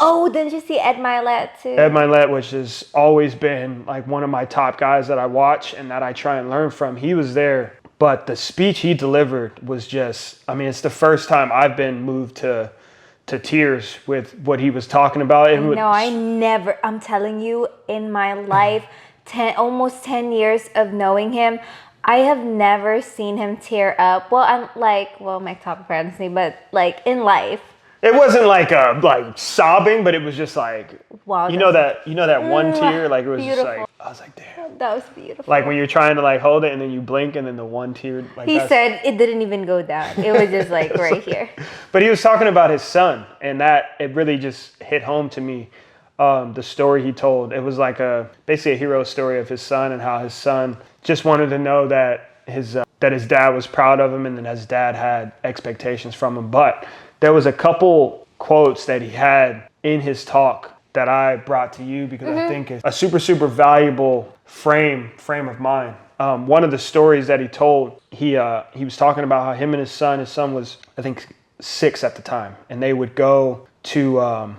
Oh, didn't you see Ed Mylett too? Ed Mylett, which has always been like one of my top guys that I watch and that I try and learn from. He was there, but the speech he delivered was just, I mean, it's the first time I've been moved to tears with what he was talking about. No, I'm telling you, in my life, almost 10 years of knowing him, I have never seen him tear up. Well, my top pregnancy, but like in life. It wasn't like sobbing, but it was just like, Wow, you know that one tear, like it was beautiful. just like, I was like, damn. That was beautiful. Like when you're trying to like hold it and then you blink and then the one tear. Like he said it didn't even go down. It was just like right here. But he was talking about his son, and that it really just hit home to me. The story he told, it was like basically a hero story of his son and how his son just wanted to know that his dad was proud of him and that his dad had expectations from him. But there was a couple quotes that he had in his talk that I brought to you because I think it's a super, super valuable frame of mind. One of the stories that he told, he was talking about how him and his son was, I think, 6 at the time, and they would go to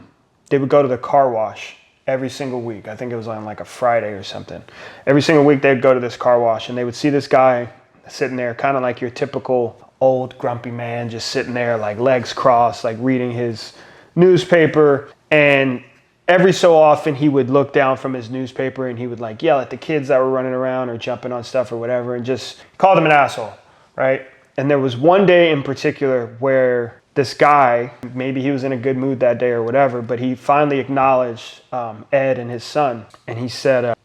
the car wash every single week. I think it was on like a Friday or something. Every single week they'd go to this car wash and they would see this guy sitting there, kind of like your typical old grumpy man, just sitting there like legs crossed, like reading his newspaper. And every so often he would look down from his newspaper and he would like yell at the kids that were running around or jumping on stuff or whatever and just called him an asshole, right? And there was one day in particular where this guy, maybe he was in a good mood that day or whatever, but he finally acknowledged Ed and his son. And he said,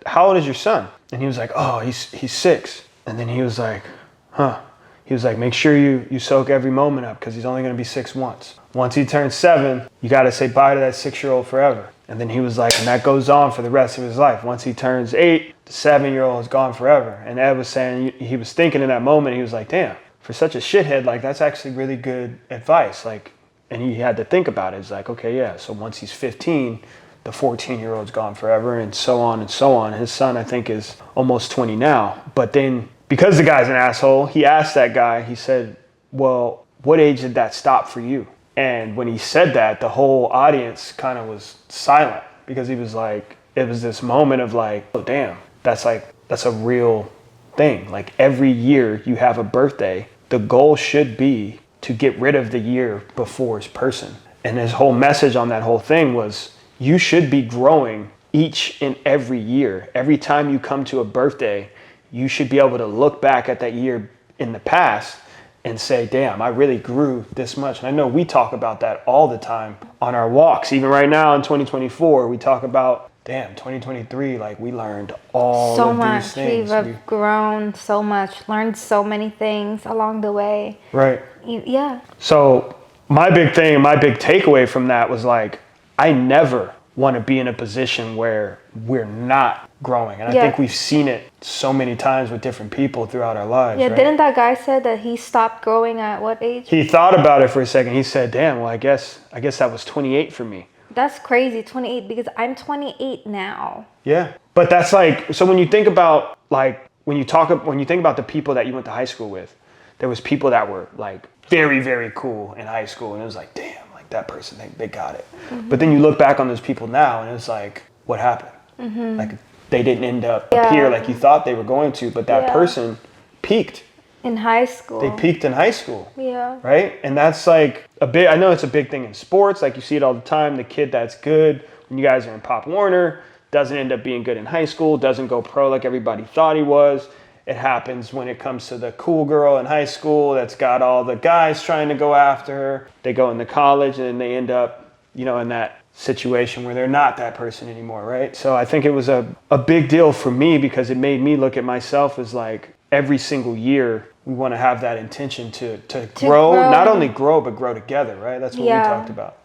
"How old is your son?" And he was like, "Oh, he's 6. And then he was like, "Huh." He was like, "Make sure you soak every moment up because he's only going to be 6 once. Once he turns 7, you got to say bye to that 6-year-old forever." And then he was like, and that goes on for the rest of his life. Once he turns 8, the 7-year-old is gone forever. And Ed was saying, he was thinking in that moment, he was like, damn, for such a shithead, like that's actually really good advice. Like, and he had to think about it. It's like, okay, yeah. So once he's 15, the 14-year-old's gone forever, and so on and so on. His son, I think, is almost 20 now. But then, because the guy's an asshole, he asked that guy, he said, "Well, what age did that stop for you?" And when he said that, the whole audience kind of was silent because he was like, it was this moment of like, oh damn, that's a real thing. Like every year you have a birthday, the goal should be to get rid of the year before's person. And his whole message on that whole thing was, you should be growing each and every year. Every time you come to a birthday, you should be able to look back at that year in the past and say, damn, I really grew this much. And I know we talk about that all the time on our walks. Even right now in 2024, we talk about, damn, 2023, like we learned all so of much. these things. We've grown so much, learned so many things along the way. Right. Yeah. So my big takeaway from that was like, I never want to be in a position where we're not growing. And I think we've seen it so many times with different people throughout our lives. Yeah, right? Didn't that guy say that he stopped growing at what age? He thought about it for a second. He said, damn, well, I guess that was 28 for me. That's crazy, 28, because I'm 28 now. Yeah. But that's like, so when you think about like, when you think about the people that you went to high school with, there was people that were like very, very cool in high school. And it was like, damn, like that person, they got it. Mm-hmm. But then you look back on those people now and it's like, what happened? Mm-hmm. Like they didn't end up here like you thought they were going to, but that person peaked. In high school. They peaked in high school. Yeah. Right? And that's like I know it's a big thing in sports. Like you see it all the time. The kid that's good when you guys are in Pop Warner doesn't end up being good in high school, doesn't go pro like everybody thought he was. It happens when it comes to the cool girl in high school that's got all the guys trying to go after her. They go into college and then they end up, in that situation where they're not that person anymore, right? So I think it was a big deal for me because it made me look at myself as like every single year we want to have that intention to grow, not only grow, but grow together, right? That's what we talked about.